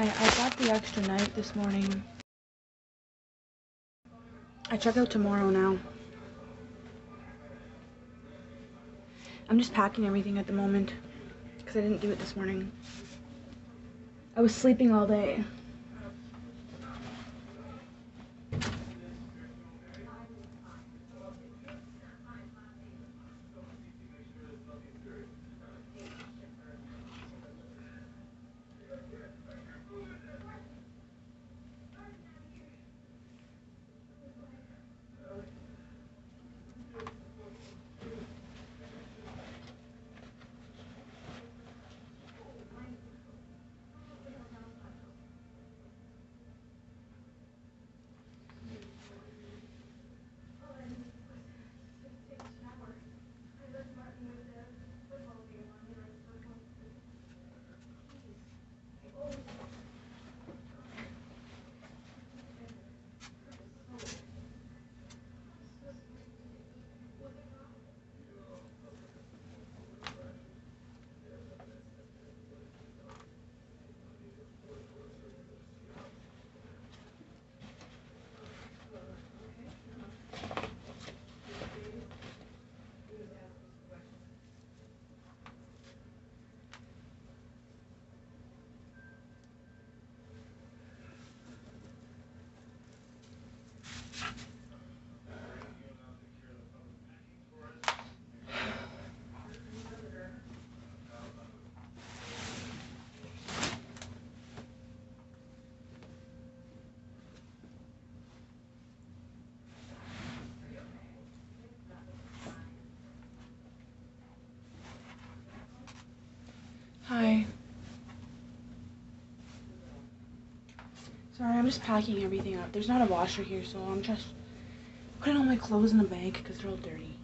Hi, I got the extra night this morning. I check out tomorrow now. I'm just packing everything at the moment because I didn't do it this morning. I was sleeping all day. Hi. Sorry, I'm just packing everything up. There's not a washer here, so I'm just putting all my clothes in a bag because they're all dirty.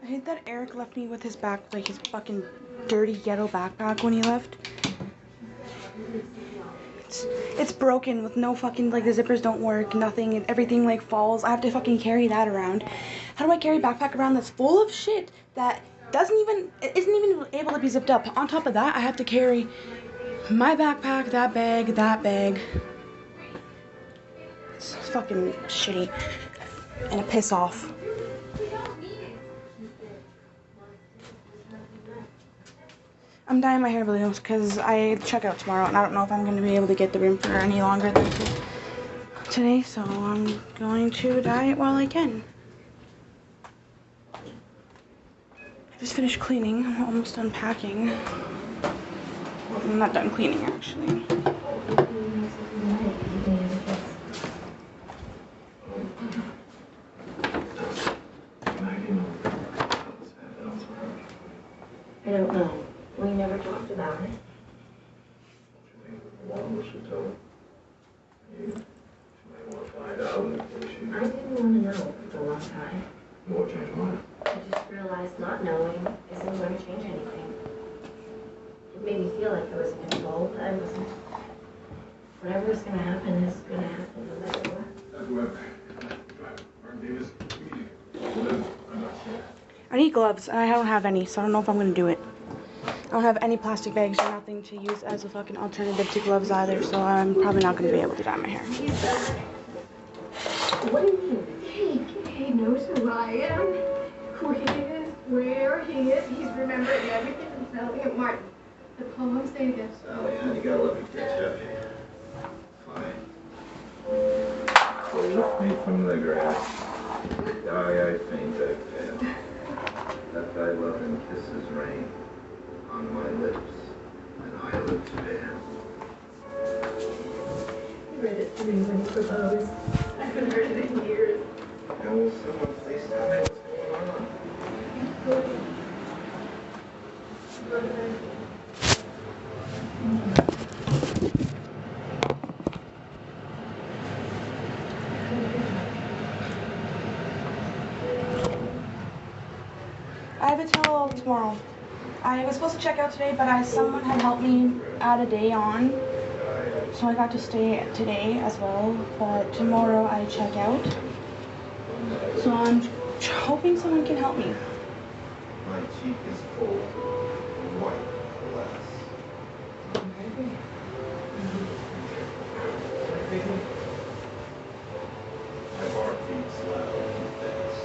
I hate that Eric left me with his like his fucking dirty ghetto backpack when he left. It's broken with no fucking, like, the zippers don't work, nothing, and everything, like, falls. I have to fucking carry that around. How do I carry a backpack around that's full of shit that isn't even able to be zipped up? On top of that, I have to carry my backpack, that bag. It's fucking shitty. And a piss off. I'm dyeing my hair blue because I check out tomorrow and I don't know if I'm going to be able to get the room for any longer than today, so I'm going to dye it while I can. I just finished cleaning. I'm almost done packing. I'm not done cleaning, actually. I don't know. We never talked about it. Mom should tell her. You might want to find out. I didn't want to know for a long time. What changed your mind? I just realized not knowing isn't going to change anything. It made me feel like I was in control, but I wasn't. Whatever is going to happen is going to happen no matter what. I need gloves, and I don't have any, so I don't know if I'm going to do it. I don't have any plastic bags or nothing to use as a fucking alternative to gloves either, so I'm probably not going to be able to dye my hair. What do you mean? He knows who I am, who he is, where he is. He's remembering everything and telling him, Martin, the poem say this. Oh, yeah, you gotta let me catch up here. Fine. Made from the grass. Die, I faint, I fail. Let thy love and kisses rain on my lips, and eyelids fail. He read it to me when he proposed. I haven't heard it in years. Now, will someone please tell me what's going on? I have it till tomorrow. I was supposed to check out today, but someone had helped me add a day on, so I got to stay today as well, but tomorrow I check out. So I'm hoping someone can help me. My cheek is cold, white, alas. My heart beats loud and fast.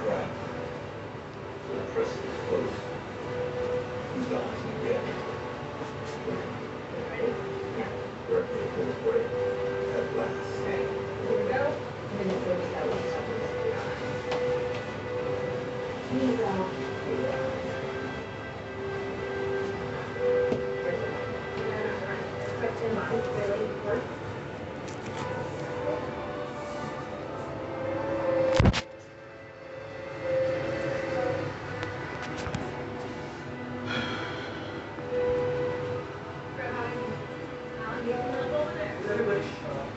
Crack. The press is close. Who dies again? Ready? Yeah. Directly to the break. At last. Okay. Here we go. I'm going to finish that one. Here we go. Question mark. Really? What? Everybody shut up.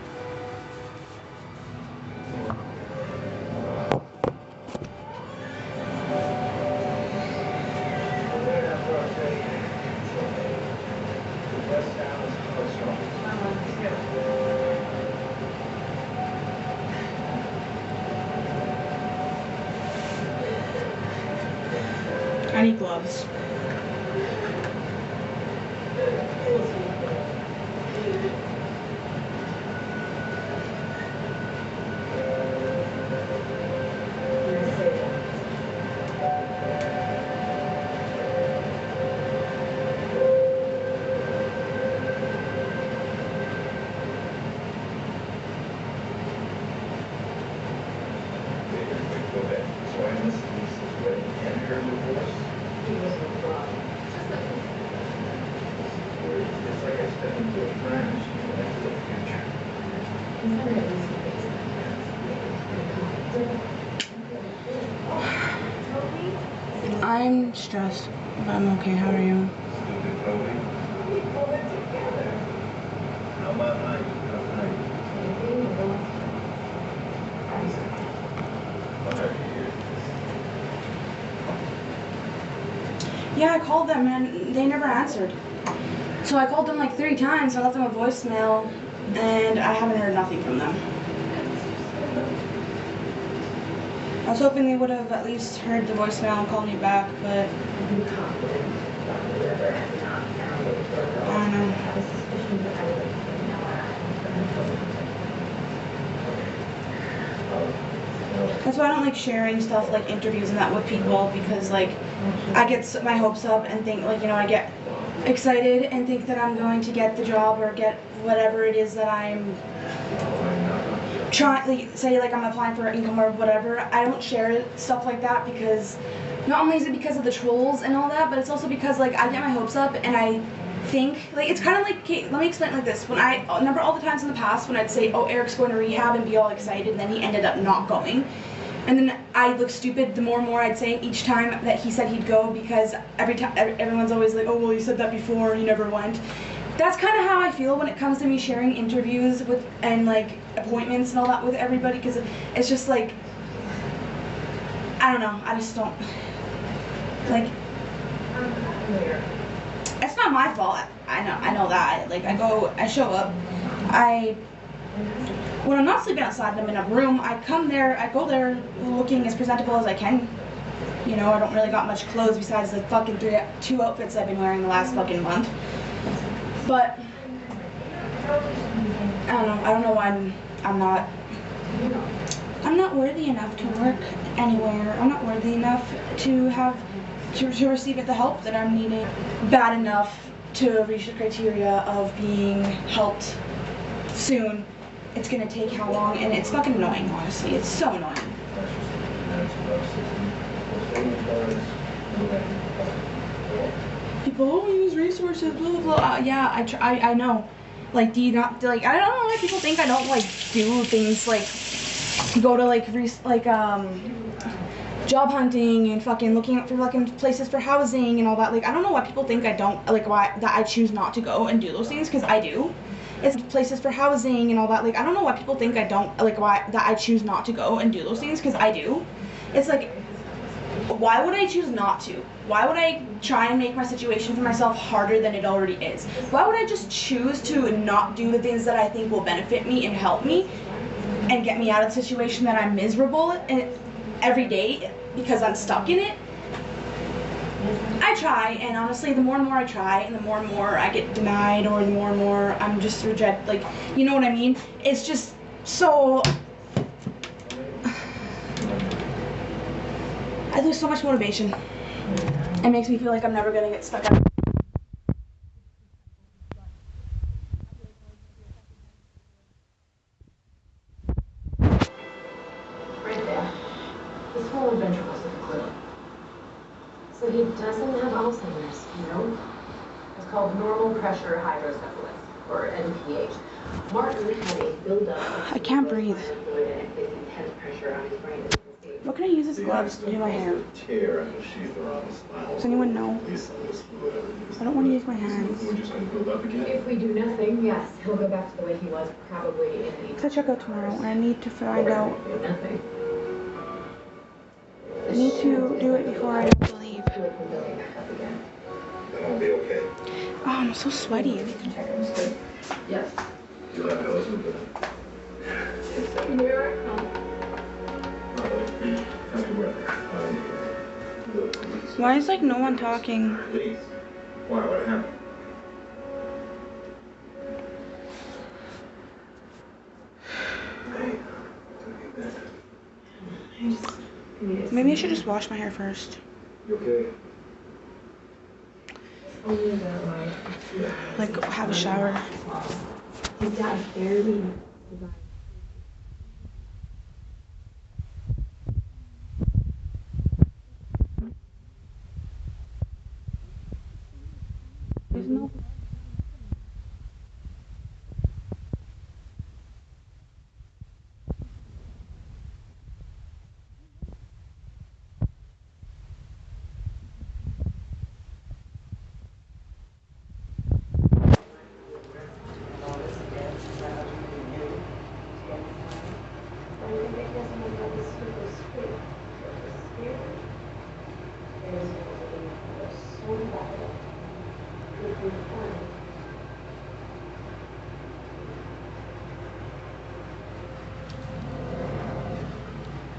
I need gloves. I'm stressed, but I'm okay. How are you? Yeah, I called them and they never answered. So I called them like 3 times. I left them a voicemail, and I haven't heard nothing from them. I was hoping they would have at least heard the voicemail and called me back, but I don't know. That's why I don't like sharing stuff like interviews and that with people, because like I get my hopes up and think like, you know, I get excited and think that I'm going to get the job or get whatever it is that I'm trying, like, say like I'm applying for income or whatever. I don't share stuff like that because not only is it because of the trolls and all that, but it's also because like I get my hopes up and I think like it's kind of like, okay, let me explain it like this. When I remember all the times in the past when I'd say, oh, Eric's going to rehab and be all excited, and then he ended up not going. And then I look stupid the more and more I'd say each time that he said he'd go, because every time everyone's always like, oh, well, you said that before and you never went. That's kind of how I feel when it comes to me sharing interviews with and like appointments and all that with everybody, because it's just like, I don't know, I just don't, like, it's not my fault. I know that. Like, I show up, when I'm not sleeping outside and I'm in a room, I go there looking as presentable as I can. You know, I don't really got much clothes besides the fucking 2 outfits I've been wearing the last fucking month. But I don't know why I'm not worthy enough to work anywhere. I'm not worthy enough to receive the help that I'm needing bad enough to reach the criteria of being helped soon. It's gonna take how long, and it's fucking annoying, honestly. It's so annoying. People, oh, use resources, blah, blah, blah. Yeah, I know. Like, do you not, like, I don't know why people think I don't, like, do things, like, go to, like, job hunting and fucking looking up for fucking places for housing and all that. Like, I don't know why people think I don't, like, that I choose not to go and do those things, because I do. It's places for housing and all that. Like, I don't know why people think I don't, like, that I choose not to go and do those things, because I do. It's like, why would I choose not to? Why would I try and make my situation for myself harder than it already is? Why would I just choose to not do the things that I think will benefit me and help me and get me out of the situation that I'm miserable in every day because I'm stuck in it? I try, and honestly, the more and more I try, and the more I get denied, or the more I'm just rejected, like, you know what I mean? It's just so, I lose so much motivation. It makes me feel like I'm never gonna get stuck out. Right there. This whole adventure was a clue. So he doesn't have Alzheimer's, you know? It's called normal pressure hydrocephalus, or NPH. Martin had a buildup. I can't breathe. Intense pressure on his brain. What can I use as gloves to do my hair? Does anyone know? I don't want to use my hands. If we do nothing, yes, he'll go back to the way he was, probably in the... Because I check out tomorrow, and I need to find out. Nothing. I need to do it before I leave. That'll be okay. Oh, I'm so sweaty. Yes. You'll have Elizabeth. New York, home. Why is like no one talking? Please. Why? What happened? Hey, Maybe I should just wash my hair first. you okay? Like, have a shower. His dad barely. There's no...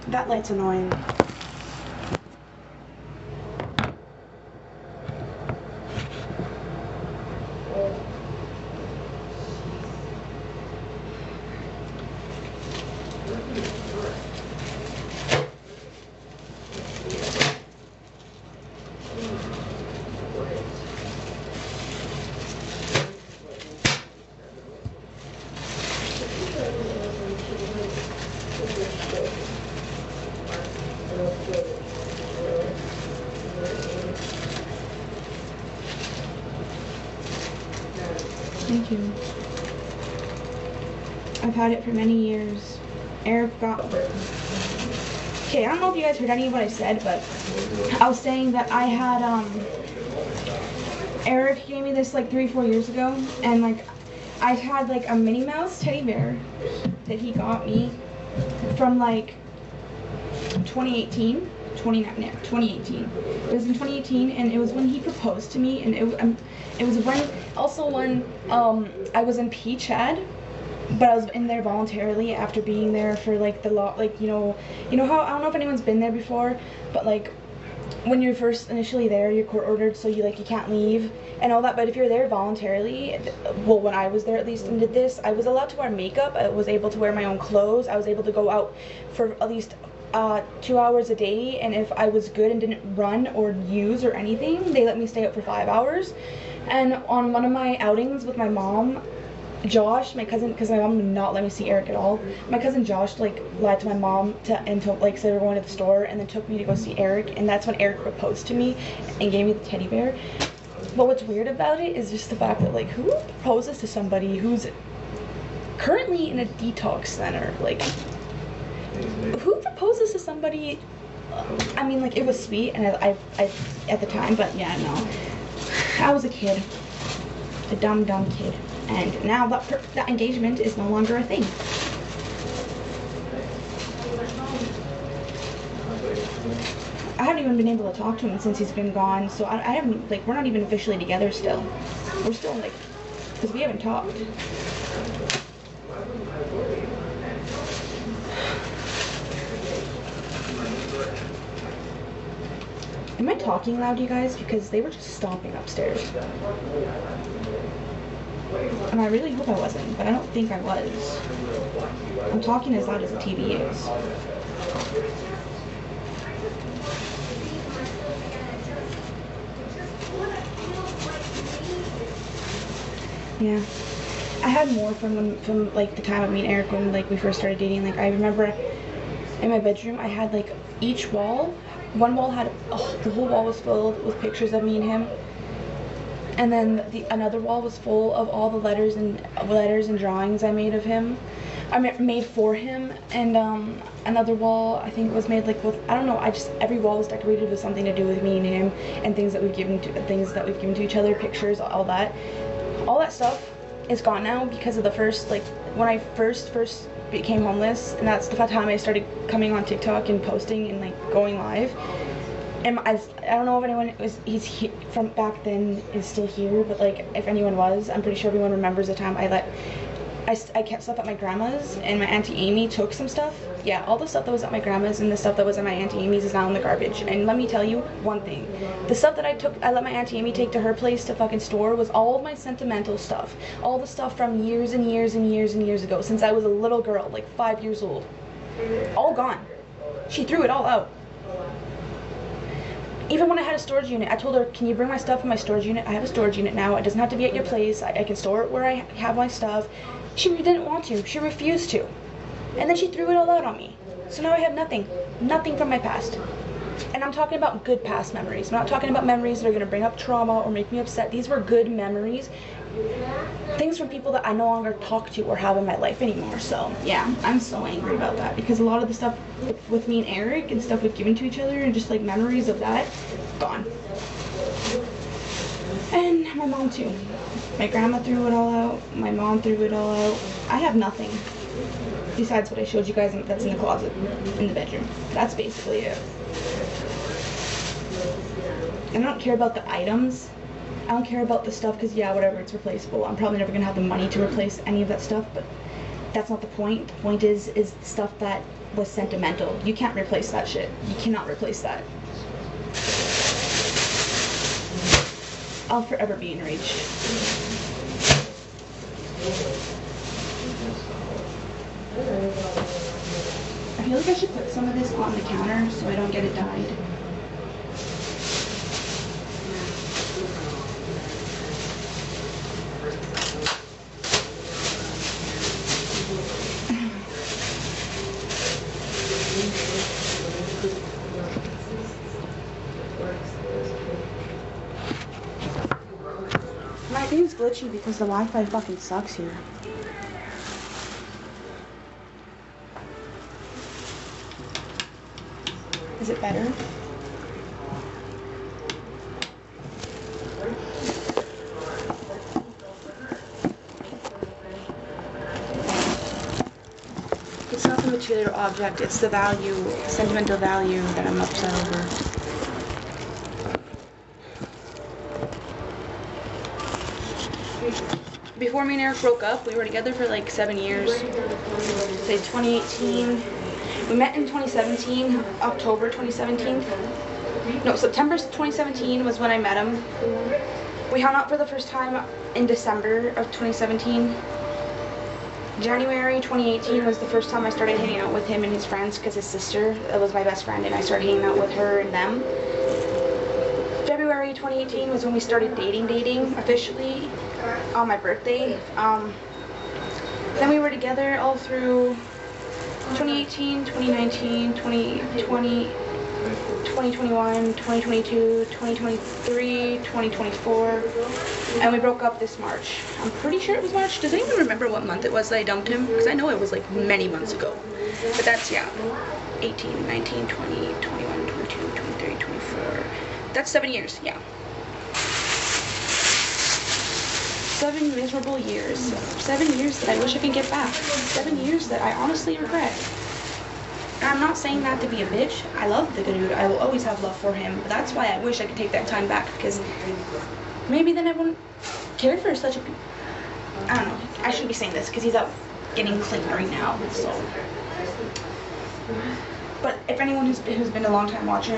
That light's annoying. Thank you. I've had it for many years. Eric got... Okay, I don't know if you guys heard any of what I said, but I was saying that I had, Eric gave me this like 3-4 years ago, and like, I had like a Minnie Mouse teddy bear that he got me from like 2018. 2018. It was in 2018, and it was when he proposed to me, and it was when I was in P-Chad, but I was in there voluntarily after being there for like the law, like you know how, I don't know if anyone's been there before, but like when you're first initially there, you're court ordered, so you can't leave and all that. But if you're there voluntarily, well, when I was there at least and did this, I was allowed to wear makeup, I was able to wear my own clothes, I was able to go out for at least 2 hours a day, and if I was good and didn't run or use or anything, they let me stay out for 5 hours. And on one of my outings with my mom, Josh, my cousin, because my mom would not let me see Eric at all, my cousin Josh like lied to my mom and like said we were going to the store, and then took me to go see Eric, and that's when Eric proposed to me and gave me the teddy bear. But what's weird about it is just the fact that like, who proposes to somebody who's currently in a detox center? Like, who proposes to somebody? I mean, like, it was sweet, and I at the time, but yeah, no, I was a kid, a dumb kid, and now that engagement is no longer a thing. I haven't even been able to talk to him since he's been gone, so I haven't, like, we're not even officially together still. We're still like, because we haven't talked. Am I talking loud, you guys? Because they were just stomping upstairs. And I really hope I wasn't, but I don't think I was. I'm talking as loud as the TV is. Yeah. I had more from like the time of me and Eric when like we first started dating. Like, I remember in my bedroom I had like each wall. One wall had, the whole wall was filled with pictures of me and him, and then another wall was full of all the letters and drawings I made of him, made for him, and another wall I think was made like with, I don't know, every wall was decorated with something to do with me and him, and things that we've given to each other, pictures, all that stuff is gone now because of the first, like, when I first became homeless, and that's the time I started coming on TikTok and posting and like going live. And I don't know if anyone he's from back then is still here, but like if anyone was, I'm pretty sure everyone remembers the time I kept stuff at my grandma's, and my Auntie Amy took some stuff. Yeah, all the stuff that was at my grandma's and the stuff that was at my Auntie Amy's is now in the garbage. And let me tell you one thing. The stuff that I let my Auntie Amy take to her place to fucking store was all of my sentimental stuff. All the stuff from years and years and years and years ago, since I was a little girl, like 5 years old. All gone. She threw it all out. Even when I had a storage unit, I told her, can you bring my stuff in my storage unit? I have a storage unit now. It doesn't have to be at your place. I can store it where I have my stuff. She didn't want to. She refused to. And then she threw it all out on me. So now I have nothing. Nothing from my past. And I'm talking about good past memories. I'm not talking about memories that are going to bring up trauma or make me upset. These were good memories. Things from people that I no longer talk to or have in my life anymore. So, yeah, I'm so angry about that. Because a lot of the stuff with me and Eric and stuff we've given to each other and just, like, memories of that, gone. And my mom, too. My grandma threw it all out. My mom threw it all out. I have nothing besides what I showed you guys that's in the closet, in the bedroom. That's basically it. I don't care about the items. I don't care about the stuff because, yeah, whatever, it's replaceable. I'm probably never going to have the money to replace any of that stuff, but that's not the point. The point is stuff that was sentimental. You can't replace that shit. You cannot replace that. I'll forever be enraged. I feel like I should put some of this on the counter so I don't get it dyed. My game's glitchy because the Wi-Fi fucking sucks here. Is it better? It's not the material object, it's the value, sentimental value that I'm upset over. Before me and Eric broke up, we were together for like 7 years. Say 2018. We met in 2017, October 2017. No, September 2017 was when I met him. We hung out for the first time in December of 2017. January 2018 was the first time I started hanging out with him and his friends because his sister was my best friend and I started hanging out with her and them. February 2018 was when we started dating officially on my birthday. Then we were together all through 2018, 2019, 2020, 2021, 2022, 2023, 2024, and we broke up this March. I'm pretty sure it was March. Does anyone remember what month it was that I dumped him? Because I know it was like many months ago. But that's, yeah, 18, 19, 20, 21, 22, 23, 24. That's 7 years, yeah. 7 miserable years. 7 years that I wish I could get back. 7 years that I honestly regret. And I'm not saying that to be a bitch. I love the dude. I will always have love for him. But that's why I wish I could take that time back, because maybe then I wouldn't care for such a... I don't know. I shouldn't be saying this because he's out getting clean right now. So. But if anyone who's been a long time watcher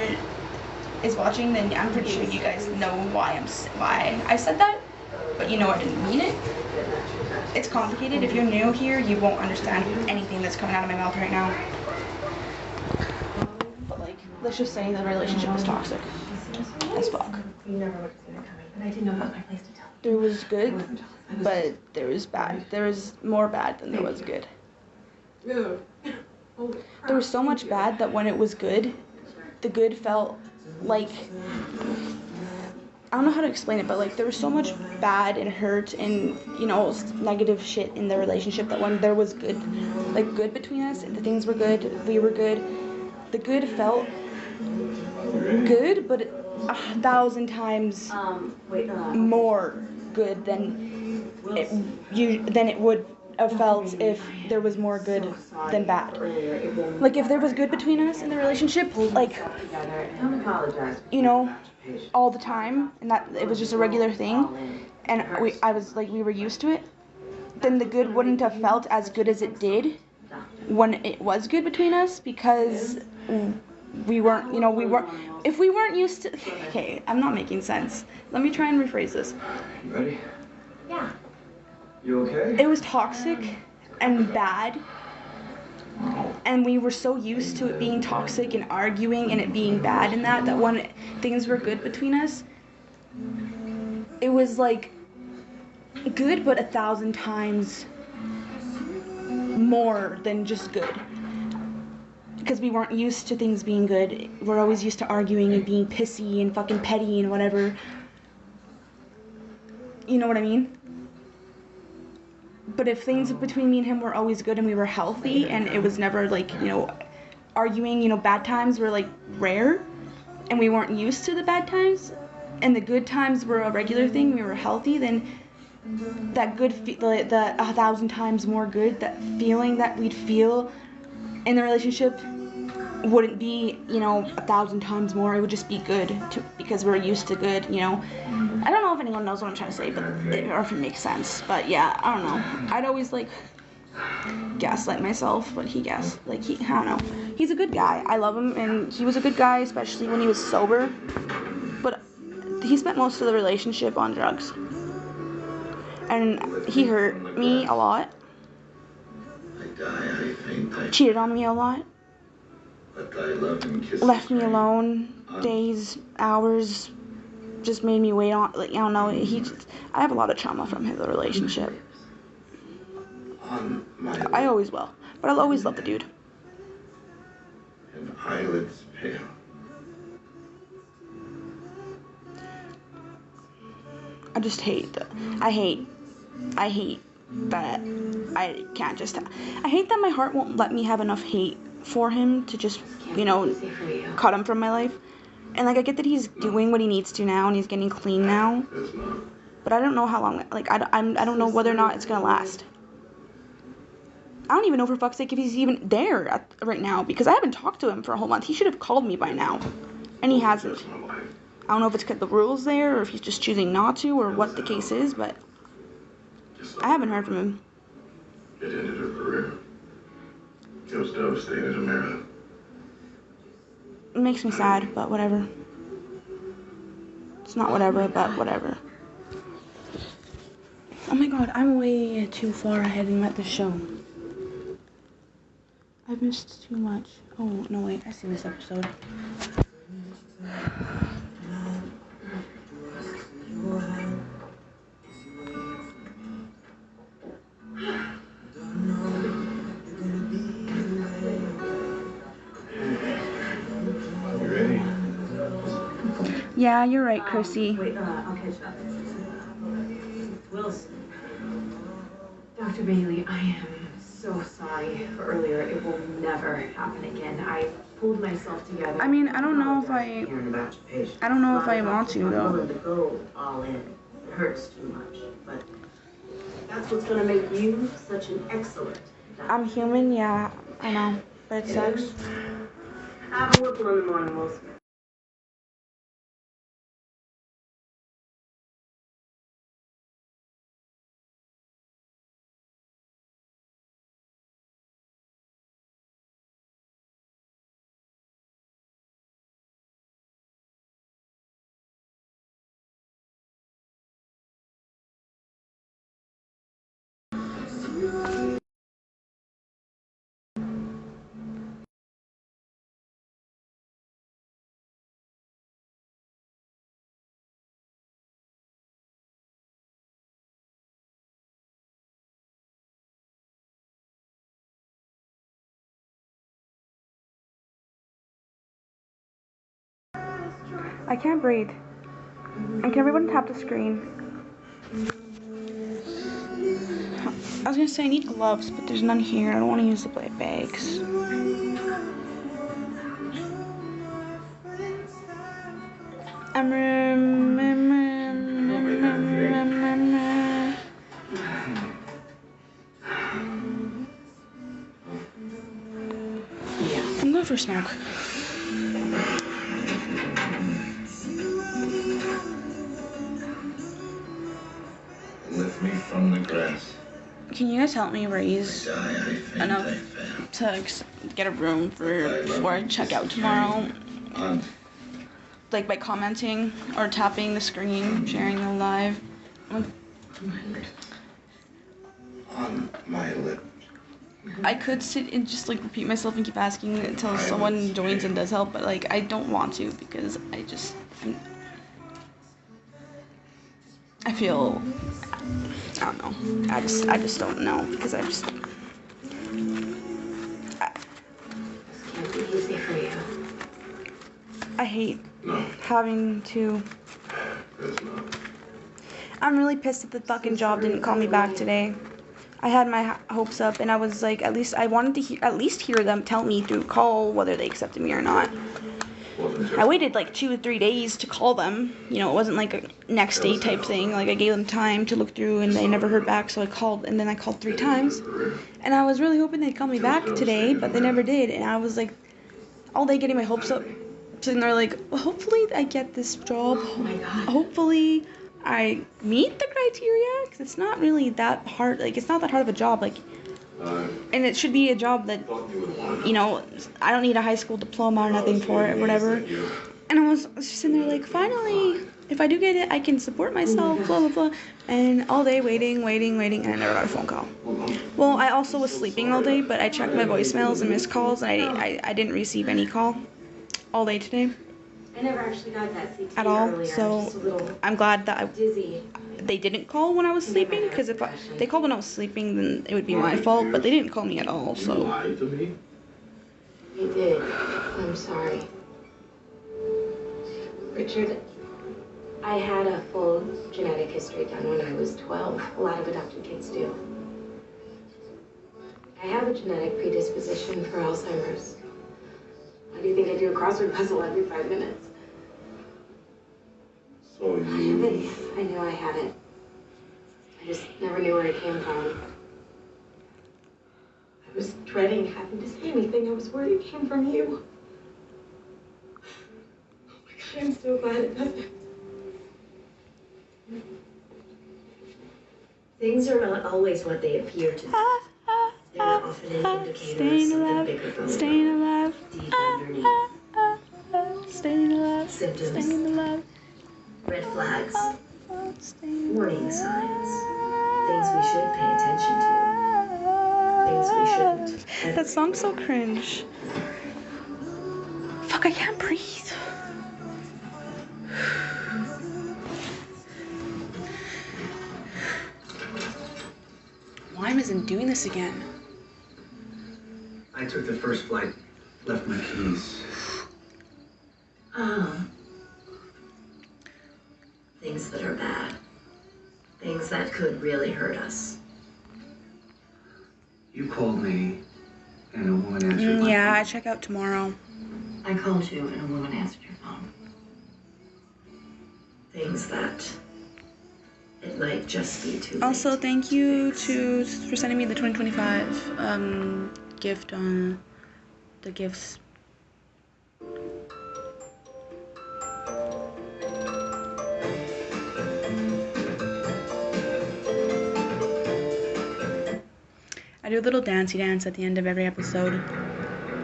is watching, then I'm pretty sure you guys know why I said that. But you know I didn't mean it. It's complicated. If you're new here, you won't understand anything that's coming out of my mouth right now. But like, let's just say the relationship was toxic as fuck. There was good, but there was bad. There was more bad than there was good. There was so much bad that when it was good, the good felt like... I don't know how to explain it, but like there was so much bad and hurt and, you know, negative shit in the relationship that when there was good, like good between us, the things were good, we were good, the good felt good, but 1,000 times more good than it would have felt if there was more good than bad. Like if there was good between us in the relationship, like, you know, all the time, and that it was just a regular thing, and we were used to it, then the good wouldn't have felt as good as it did when it was good between us, because we weren't, you know, if we weren't used to, okay, I'm not making sense. Let me try and rephrase this. You ready? Yeah. You okay? It was toxic and bad, and we were so used to it being toxic and arguing and it being bad and that when things were good between us, it was like good, but 1,000 times more than just good. Because we weren't used to things being good. We're always used to arguing and being pissy and fucking petty and whatever. You know what I mean? But if things between me and him were always good and we were healthy and it was never like, you know, arguing, you know, bad times were like rare and we weren't used to the bad times and the good times were a regular thing, we were healthy, then that good, the 1,000 times more good, that feeling that we'd feel in the relationship wouldn't be, 1,000 times more. It would just be good because we're used to good, I don't know if anyone knows what I'm trying to say, but or if it makes sense. But yeah, I don't know. I'd always like gaslight myself, but I don't know. He's a good guy. I love him, and he was a good guy, especially when he was sober. But he spent most of the relationship on drugs, and he hurt me a lot. Cheated on me a lot. Left me alone days, hours, just made me wait on, I don't know, I have a lot of trauma from his relationship. I always will, but I'll always love the dude. And eyelids pale. I just hate that. I hate that I can't just, I hate that my heart won't let me have enough hate for him to just, cut him from my life. And, I get that he's doing what he needs to now, and he's getting clean now. But I don't know how long, I don't know whether or not it's gonna last. I don't even know, for fuck's sake, if he's even there right now, because I haven't talked to him for a whole month. He should have called me by now, and he hasn't. I don't know if it's because the rule's there, or if he's just choosing not to, or what the case is, but I haven't heard from him. It ended her career. It was devastating to America. It makes me sad, but whatever. It's not whatever, but whatever. Oh my god, I'm way too far ahead in the show. I've missed too much. Oh, no, wait, I see this episode. You ready? Yeah, you're right, Chrissy. Wait, I'll catch up. Wilson. Dr. Bailey, I am so sorry for earlier. It will never happen again. I pulled myself together. I mean, I don't know if I want to, though. I'm willing to go all in. It hurts too much, but that's what's going to make you such an excellent doctor. I'm human, yeah, I know, but it sucks. I have a whistle in the morning, Wilson. I can't breathe. And can everyone tap the screen? I was gonna say I need gloves, but there's none here. I don't want to use the bags. I'm going for a smoke. Lift me from the grass. Can you guys help me raise enough to get a room before I check out tomorrow? Like by commenting or tapping the screen, sharing the live. On my lip. I could sit and just repeat myself and keep asking until someone joins and does help, but I don't want to because I feel, I don't know. I just don't know because Can't be easy for you. I hate having to. It's not. I'm really pissed that the fucking job didn't call me back today. I had my hopes up, and I was like, at least I wanted to hear them tell me through call whether they accepted me or not. I waited 2 or 3 days to call them. It wasn't a next day type thing. I gave them time to look through, and they never heard back, so I called, and then I called 3 times. And I was really hoping they'd call me back today, but they never did, and I was all day getting my hopes up. Sitting there like, well, hopefully I get this job. Oh my God. Hopefully I meet the criteria, because it's not really that hard. Like, it's not that hard of a job. Like, and it should be a job that, you know, I don't need a high school diploma or nothing for it, whatever. And I was just sitting there like, finally, if I do get it, I can support myself, blah, blah, blah. And all day waiting, and I never got a phone call. Well, I also was sleeping all day, but I checked my voicemails and missed calls, and I didn't receive any call all day today. I never actually got that CT At all, earlier. so Just a little I'm glad that dizzy. they didn't call when I was sleeping, because if they called when I was sleeping, then it would be my fault, but they didn't call me at all, You so. lied to me? You did. I'm sorry. Richard, I had a full genetic history done when I was 12. A lot of adopted kids do. I have a genetic predisposition for Alzheimer's. Why do you think I do a crossword puzzle every 5 minutes? So I knew I had it. I just never knew where it came from. I was dreading having to say anything. I was worried it came from you. Oh my God, I'm so glad it doesn't. Things are not always what they appear to be. They're often an indicator of something bigger going Staying on. alive, Deep underneath. staying alive, Symptoms. staying alive, Red flags. staying Warning signs. Things we should pay attention to. Things we shouldn't. That song's so cringe. Fuck, I can't breathe. Lime isn't doing this again. I took the first flight, left my keys. Things that are bad. Things that could really hurt us. You called me, and a woman answered my Yeah, I phone. check out tomorrow. I called you and a woman answered your phone. Things that it might just be too late. Also, thank you for sending me the 2025 gift on the gifts. I do a little dancey dance at the end of every episode.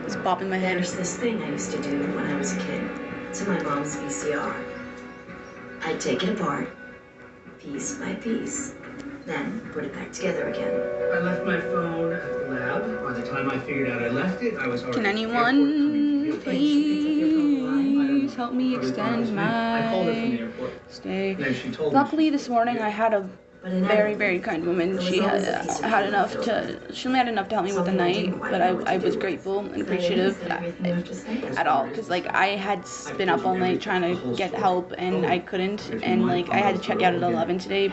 Just bopping my head. There's this thing I used to do when I was a kid to my mom's VCR. I'd take it apart, piece by piece, then put it back together again. I left my phone at the lab. By the time I figured out I left it, I was already Can at the airport anyone coming to please help me extend I called her from the my airport. stay? And then she told Luckily, me. this morning I had a But very kind woman. She had enough she only had enough to help me with the night, but I was grateful and appreciative at all, because like I had been up all night trying to get help and I couldn't, and like I had to check out at 11 today,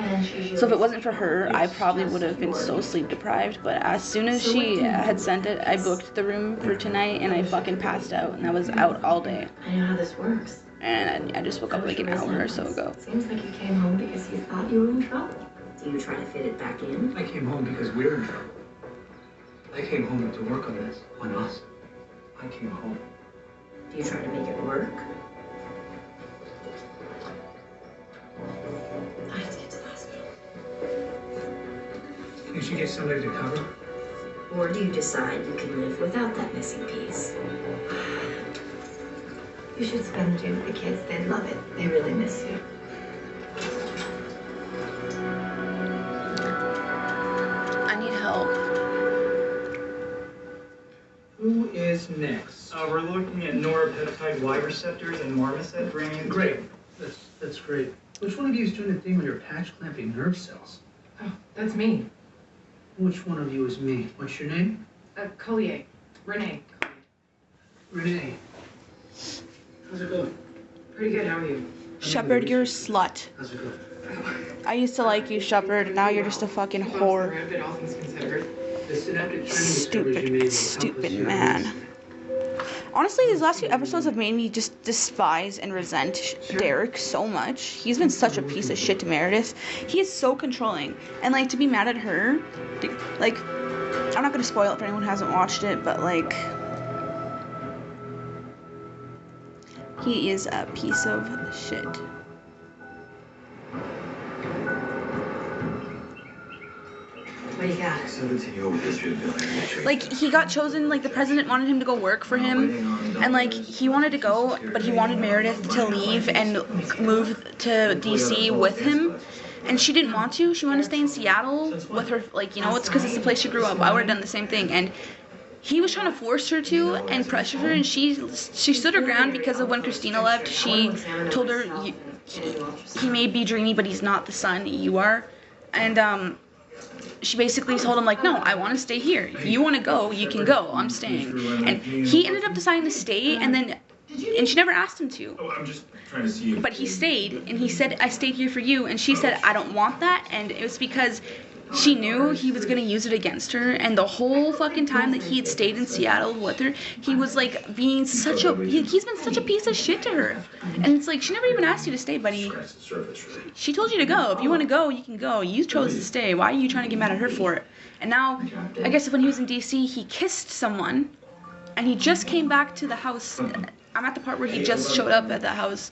so if it wasn't for her I probably would have been so sleep deprived. But as soon as she had sent it, I booked the room for tonight and I fucking passed out, and I was out all day, I know how this works. and I just woke up like an hour or so ago. Seems like you came home because you thought you were in trouble. Do you try to fit it back in? I came home because we're in trouble. I came home to work on this, on us. I came home. Do you try to make it work? I have to get to the hospital. Can she get somebody to cover? Or do you decide you can live without that missing piece? You should spend the day with the kids. They'd love it. They really miss you. I need help. Who is next? We're looking at norepeptide Y receptors and marmoset brain. Great. That's great. Which one of you is doing the thing with your patch clamping nerve cells? Oh, that's me. Which one of you is me? What's your name? Collier. Renee. Renee. How's it going? Pretty good, how are you? Shepard, you're a slut. How's it going? I used to like you, Shepard, and now you're just a fucking Well, whore. for a bit, all things considered. The synaptic training discoveries you made Stupid, will help us stupid your man. reason. Honestly, these last few episodes have made me just despise and resent Derek so much. He's been such a piece of shit to Meredith. He is so controlling. And, like, to be mad at her, like, I'm not gonna spoil it for anyone who hasn't watched it, but, like, He is a piece of shit. What do you got? 17-year-old history of building. Like, he got chosen, like, the president wanted him to go work for him, and, like, he wanted to go, but he wanted Meredith to leave and move to DC with him, and she didn't want to. She wanted to stay in Seattle with her, like, you know, it's because it's the place she grew up. I would have done the same thing, and he was trying to force her to and pressure her, and she stood her ground because of when Christina left. She told her, he may be dreamy, but he's not the son, you are, and, she basically told him, like, no, I want to stay here. If you want to go, you can go. I'm staying. And he ended up deciding to stay, and she never asked him to. Oh, I'm just trying to see. But he stayed, and he said, I stayed here for you. And she said, I don't want that. And it was because she knew he was going to use it against her. And the whole fucking time that he had stayed in Seattle with her, he was, like, being such a... He's been such a piece of shit to her. And it's like, she never even asked you to stay, buddy. She told you to go. If you want to go, you can go. You chose to stay. Why are you trying to get mad at her for it? And now, I guess when he was in DC, he kissed someone. And he just came back to the house. I'm at the part where he just showed up at the house,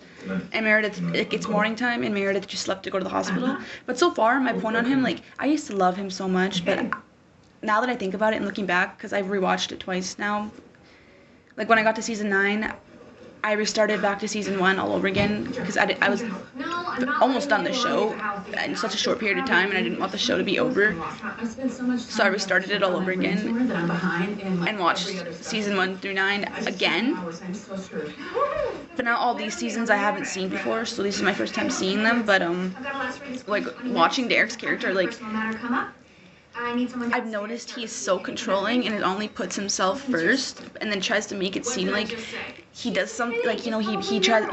and Meredith, it's morning time, and Meredith just left to go to the hospital. But so far, my point on him, like, I used to love him so much, but now that I think about it and looking back, because I've rewatched it twice now, like, when I got to season 9, I restarted back to season 1 all over again, because I was almost done the show in such a short period of time, and I didn't want the show to be over. So I restarted it all over again and watched season 1 through 9 again. But now all these seasons I haven't seen before, so this is my first time seeing them. But like, watching Derek's character, like, I've noticed he's so controlling, and it only puts himself first, and then tries to make it seem like he does something, like, you know, he tries,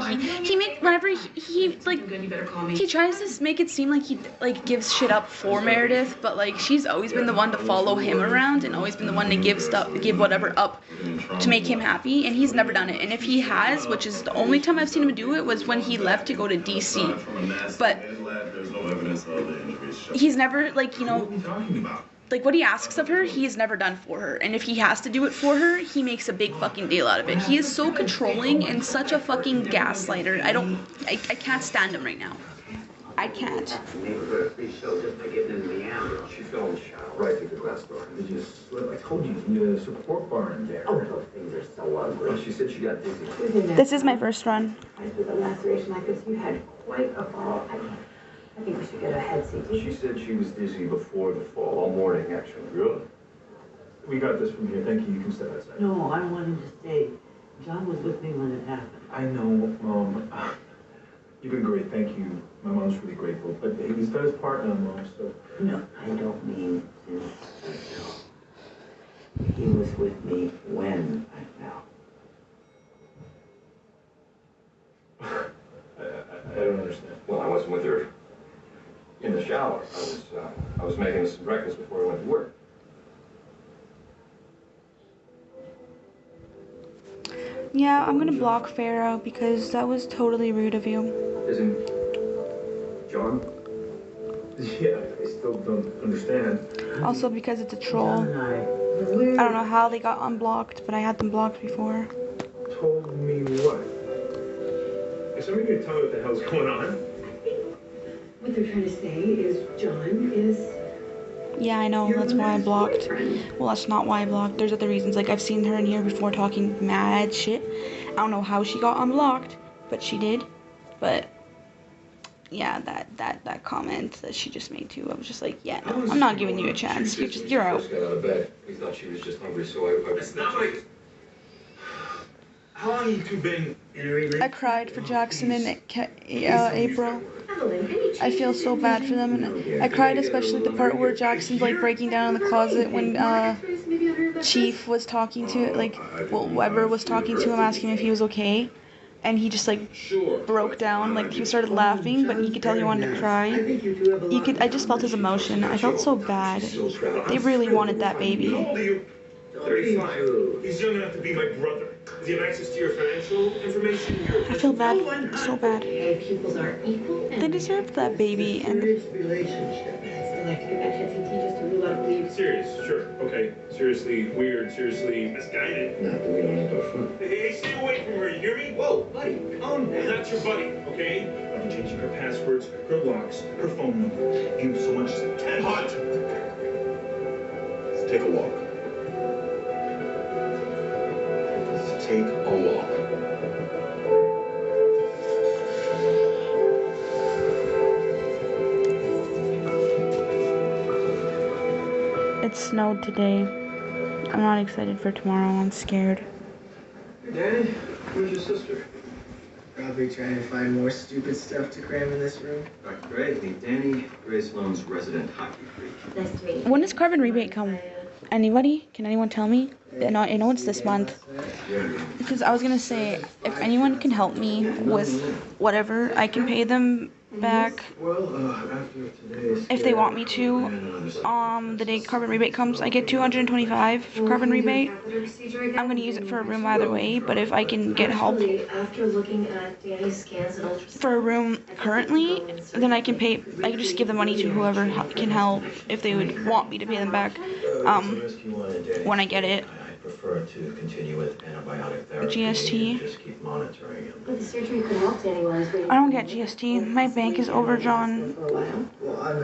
he make, whenever he tries to make it seem like he, like, gives shit up for Meredith, but, like, she's always been the one to follow him around, and always been the one to give whatever up to make him happy, and he's never done it. And if he has, which is the only time I've seen him do it, was when he left to go to DC, but he's never, like, you know, like, what he asks of her, he has never done for her. And if he has to do it for her, he makes a big fucking deal out of it. He is so controlling and such a fucking gaslighter. I can't stand him right now. I can't. She fell in the shower. Right through the glass door. Did you slip? I told you, the support bar in there. Oh, those things are so ugly. Well, she said she got dizzy. This is my first run. With a laceration like this, you had quite a fall. I think we should get a head CT. She said she was dizzy before the fall, all morning, actually. Really? We got this from here. Thank you. You can step outside. No, I want him to stay. John was with me when it happened. I know, Mom. You've been great. Thank you. My mom's really grateful. But he's done his part now, Mom, so... No, I don't mean since I fell. He was with me when I fell. I don't understand. Well, I wasn't with her in the shower. I was making us some breakfast before I went to work. Yeah, I'm gonna block Pharaoh because that was totally rude of you. Isn't John? Yeah, I still don't understand. Also because it's a troll. John and I don't know how they got unblocked, but I had them blocked before. Told me what? Is somebody going to tell me what the hell's going on? I think what they're trying to say is John is... Yeah, I know, that's why I blocked. Well, that's not why I blocked. There's other reasons. Like, I've seen her in here before talking mad shit. I don't know how she got unblocked, but she did. But yeah, that comment that she just made too, I was just like, yeah, no, I'm not giving you a chance. You're out. Just got out of bed. We thought she was just hungry, so I... It's not like... How long have you two been in a relationship? I cried for Jackson and April. I feel so bad for them, and I cried especially the part where Jackson's like breaking down in the closet when Chief was talking to, like, well, Weber was talking to him, asking him if he was okay, and he just like broke down, like he started laughing, but you could tell he wanted to cry. I just felt his emotion. I felt so bad. They really wanted that baby. 35. He's young enough to be my brother. Does he have access to your financial information? I feel bad, so bad. Pupils aren't equal. They deserved that baby, and Relationship. So like to get that head CT just to rule let him leave. Serious, sure, okay. Seriously weird, seriously misguided. Not the way to handle fun. Hey, stay away from her, you hear me? Whoa, buddy, calm down. That's your buddy, okay? I'll be changing her passwords, her locks, her phone number. You so much as 10 hot. Let's take a walk. Let's take a walk. It snowed today. I'm not excited for tomorrow. I'm scared. Hey, Danny, where's your sister? Probably trying to find more stupid stuff to cram in this room. Dr. Gray, meet Danny, Gray Sloan's resident hockey freak. Nice to meet you. When does carbon rebate come? Anybody? Can anyone tell me? I know it's this month. Because I was gonna say, if anyone can help me with whatever, I can pay them back After today's if they want me to. The day carbon rebate comes, I get $225 for carbon rebate. I'm gonna use it for a room either way, but if I can get help After looking at Danny's scans and ultrasound. for a room currently, then I can just give the money to whoever can help if they would want me to pay them back when I get it. I prefer to continue with antibiotic therapy. GST. And just keep monitoring him. But the surgery could help Danny while he's waiting. I don't get GST. My bank is overdrawn.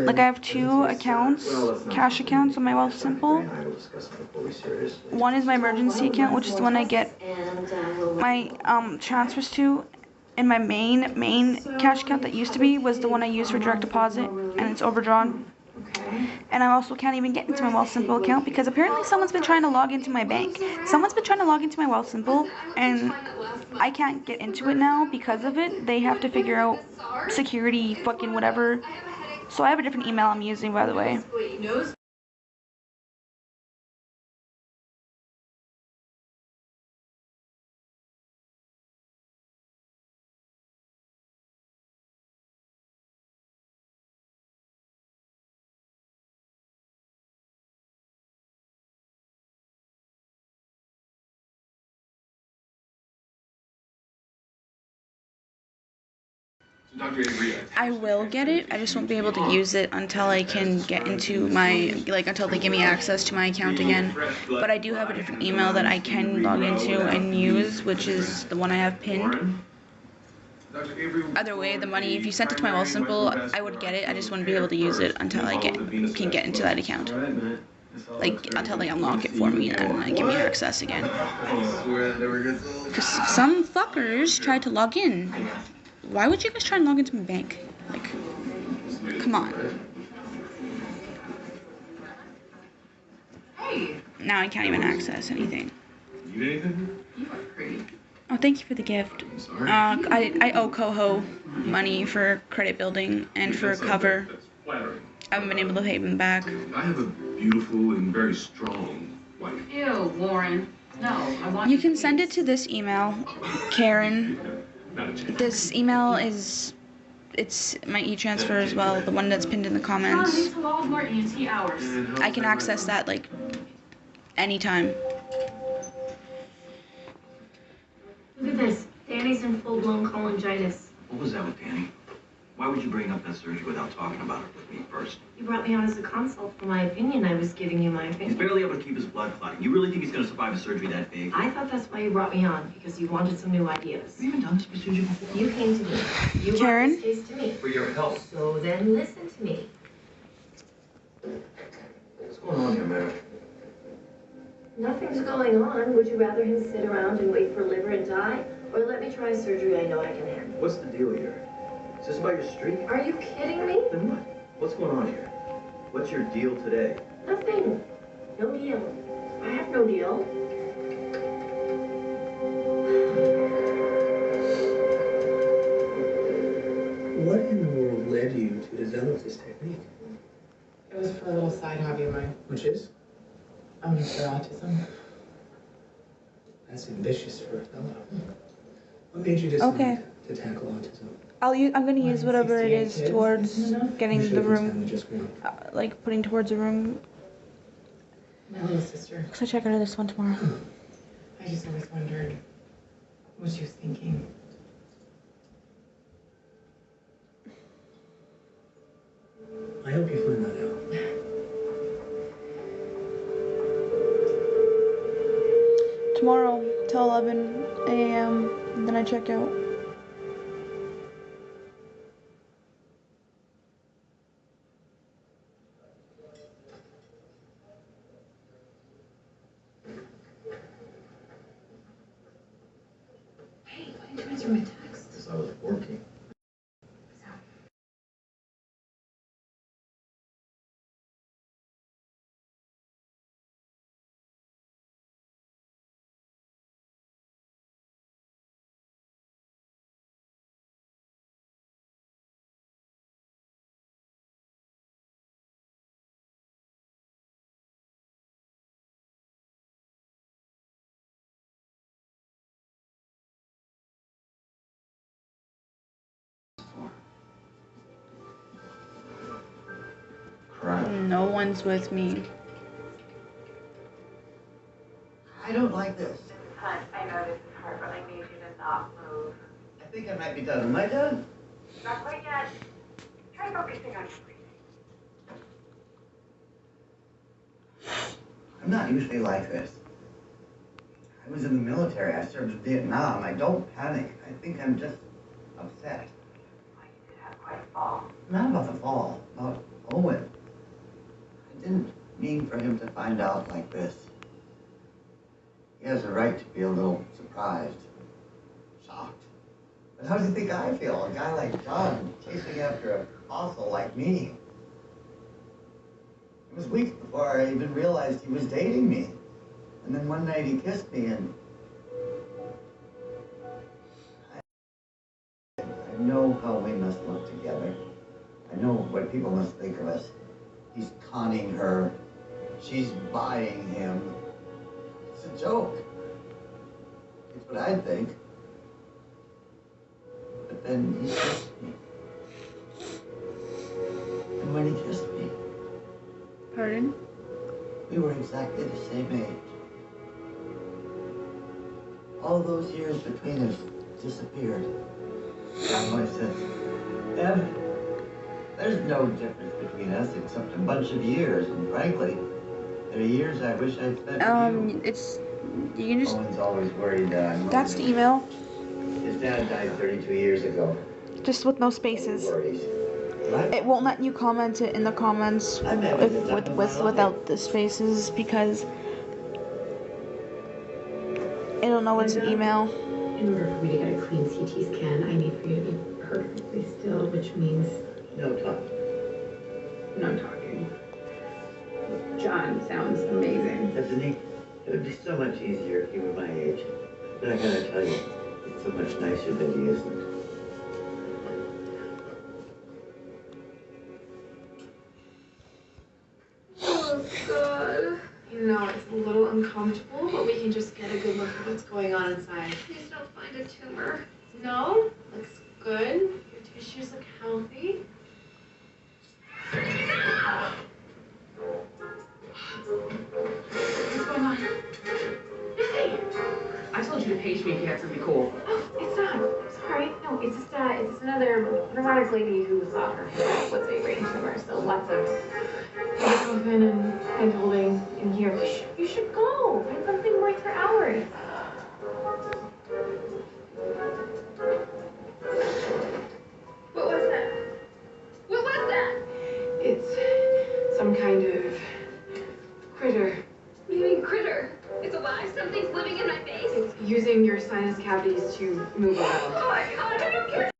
Like I have two accounts, cash accounts on my Wealthsimple. I will discuss it before we seriously. One is my emergency account, which is the one I get my transfers to. And my main cash account that used to be was the one I used for direct deposit, and it's overdrawn. And I also can't even get into my Wealthsimple account because apparently someone's been trying to log into my bank. Someone's been trying to log into my Wealthsimple, and I can't get into it now because of it. They have to figure out security, fucking whatever. So I have a different email I'm using, by the way. Dr. Avery, I will get it. I just won't be able to use it until I can get into my, until they give me access to my account again. But I do have a different email that I can log into and use, which is the one I have pinned. Either way, the money, if you sent it to my Wealthsimple, I would get it. I just wouldn't be able to use it until I can get into that account. Until they unlock it for me and give me access again. Because some fuckers tried to log in. Why would you guys try and log into my bank? Come on. Hey. Now I can't even access anything. Need anything? You are pretty. Oh, thank you for the gift. I'm sorry. I owe Coho money for credit building and for cover. That's flattering. I haven't been able to pay them back. I have a beautiful and very strong wife. Ew, Warren. No, I want You can send it to this email, Karen. Not a chance. This email it's my e-transfer as well, the one that's pinned in the comments. needs to log more ENT hours. I can access that anytime. Look at this. Danny's in full-blown cholangitis. What was that with Danny? Why would you bring up that surgery without talking about it with me first? You brought me on as a consult for my opinion. I was giving you my He's opinion. barely able to keep his blood clotting. You really think he's going to survive a surgery that big? I thought that's why you brought me on, because you wanted some new ideas. Have you even done this procedure before? You came to me. You Karen? brought this case to me. For your health. So then listen to me. What's going on here, Mary? Nothing's going on. Would you rather him sit around and wait for liver and die? Or let me try surgery I know I can handle? What's the deal here? Is this about your streak? Are you kidding me? Then what? What's going on here? What's your deal today? Nothing. No deal. I have no deal. What in the world led you to develop this technique? It was for a little side hobby of mine. Which is? I'm for autism. That's ambitious for a fellow. What made you decide Okay. to tackle autism? I'm gonna use whatever it is 68 kids? towards getting Usually the it comes down room, to just one. putting towards a room. My little sister. So check out this one tomorrow. I just always wondered what she was thinking. I hope you find that out. I check out. Hey, why didn't you answer my text? Because I was working. Crap. No one's with me. I don't like this. Hun, I know this is hard, but I need you to not move. I think I might be done. Am I done? Not quite yet. Try focusing on your breathing. I'm not usually like this. I was in the military. I served in Vietnam. I don't panic. I think I'm just upset. Well, you did have quite a fall. Not about the fall, about Owen. I didn't mean for him to find out like this. He has a right to be a little surprised, shocked. But how does he think I feel? A guy like John chasing after a fossil like me. It was weeks before I even realized he was dating me. And then one night he kissed me and I know how we must look together. I know what people must think of us. He's conning her. She's buying him. It's a joke. It's what I think. But then he kissed me. And when he kissed me, Pardon? we were exactly the same age. All those years between us disappeared. I said, Dad, there's no difference between us except a bunch of years, and frankly, they're years I wish I'd spent with you. It's, you can just, Owen's always worried that I'm that's the lonely. email, His dad died 32 years ago. just with no spaces. Worries. It won't let you comment it in the comments without the spaces because it'll know it's an email. In order for me to get a clean CT scan, I need for you to be perfectly still, which means No talk. no talking. John sounds amazing. Doesn't he? It would be so much easier if he were my age. But I gotta tell you, it's so much nicer that he isn't. Oh, God. You know, it's a little uncomfortable, but we can just get a good look at what's going on inside. Please don't find a tumor. No? Looks good. Your tissues look healthy. What's going on? Hey! I told you to page me if you had something cool. Oh, it's not. Sorry. No, it's just another neurotic lady who saw her what's a brain tumor. So lots of ibuprofen and hand holding in here. You should go. Find something more for hours. What was that? What was that? It's some kind of critter. What do you mean critter? It's alive? Something's living in my face? It's using your sinus cavities to move around. Oh my God, I don't care.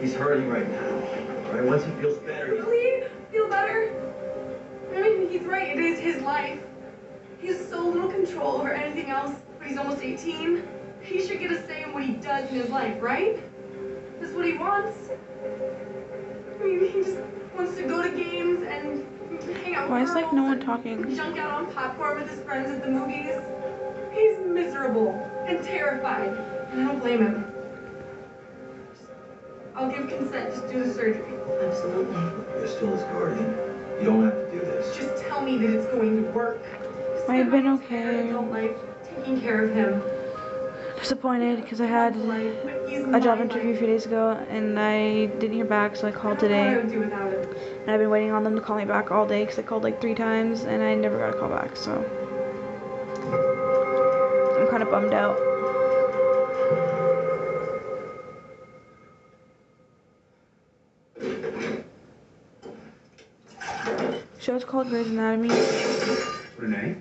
He's hurting right now. Right? Once he feels better, Really? Feel better? I mean, he's right. It is his life. He has so little control over anything else, but he's almost 18. He should get a say in what he does in his life, right? That's what he wants. I mean, he just wants to go to games and hang out with Why is like no one girls talking? and junk out on popcorn with his friends at the movies. He's miserable and terrified, and I don't blame him. I'll give consent. Just do the surgery. Absolutely. you're still his guardian. You don't have to do this. Just tell me that it's going to work. Might have been okay. Adult life, taking care of him. Disappointed because I had a job interview a few days ago and I didn't hear back, so I called today. I would do without him. And I've been waiting on them to call me back all day because I called like 3 times and I never got a call back, so I'm kind of bummed out. Show's called Grey's Anatomy. Renee?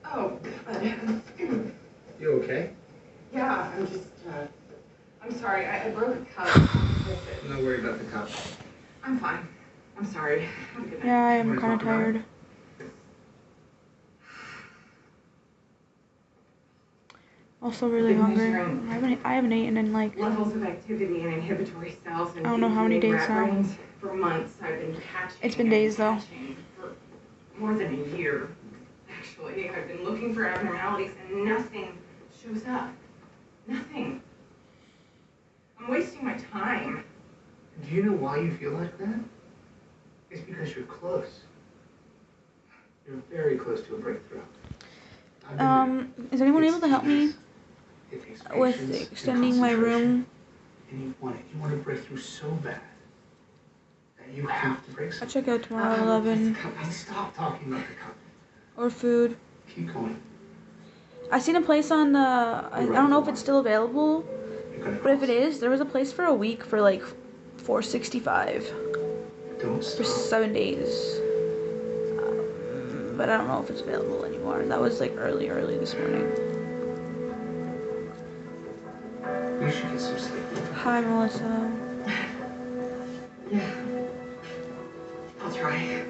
Oh, You okay? yeah, I'm just, I'm sorry, I broke a cup. No worry about the cup. I'm fine. I'm sorry. Have a good night. Yeah, I am Wanna kind of talk about tired. it? Also really Been hungry. measuring I haven't eaten in like levels of activity and inhibitory cells and I don't know how many days rat now. brains for months. I've been catching. It's been and days, though. catching for more than a year. Actually, I've been looking for abnormalities and nothing shows up. Nothing. I'm wasting my time. Do you know why you feel like that? It's because you're close. You're very close to a breakthrough. Is anyone able to help me It takes with patience and extending my room? And you want to break through so bad that you have to break I'll something. check out tomorrow at 11. Stop talking about the cup. Or food. Keep going. I seen a place on the, I don't know if it's still available, but if it is, there was a place for a week for like $465 Don't for stop. 7 days. But I don't know if it's available anymore. That was like early this morning. You should get some sleep. Hi, Melissa. Yeah. I'll try.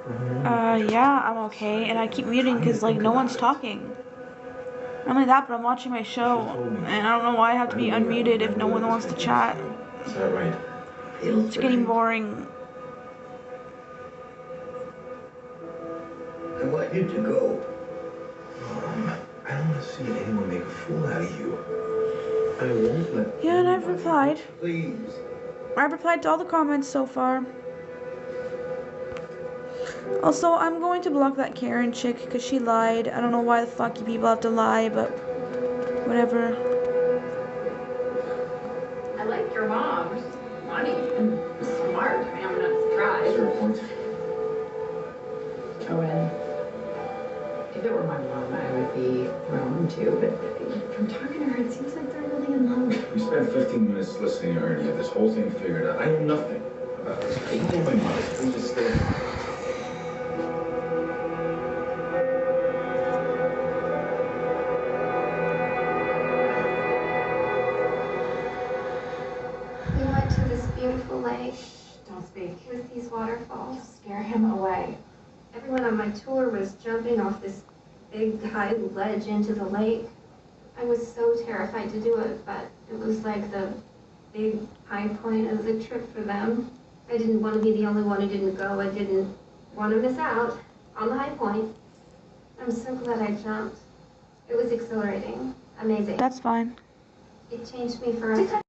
Yeah, I'm okay. And I keep muting because, like, no one's talking. Not only that, but I'm watching my show. And I don't know why I have to be unmuted if no one wants to chat. Is that right? It's getting boring. I want you to go. I don't want to see anyone make a fool out of you. I won't let. Yeah, and I've replied. Please. I've replied to all the comments so far. Also, I'm going to block that Karen chick because she lied. I don't know why the fuck you people have to lie, but whatever. I like your mom. She's funny and smart. I mean, I'm not surprised. Is there a point? Owen, if it were my mom, I would be thrown too, but from talking to her, it seems like they're really in love. We spent 15 minutes listening to her and you have this whole thing figured out. I know nothing about this. I don't know my mom. Please just stay. We went to this beautiful lake Don't speak. with these waterfalls. Scare him away. Everyone on my tour was jumping off this big high ledge into the lake. I was so terrified to do it, but it was like the big high point of the trip for them. I didn't want to be the only one who didn't go. I didn't want to miss out on the high point. I'm so glad I jumped. It was exhilarating, amazing. That's fine. It changed me forever.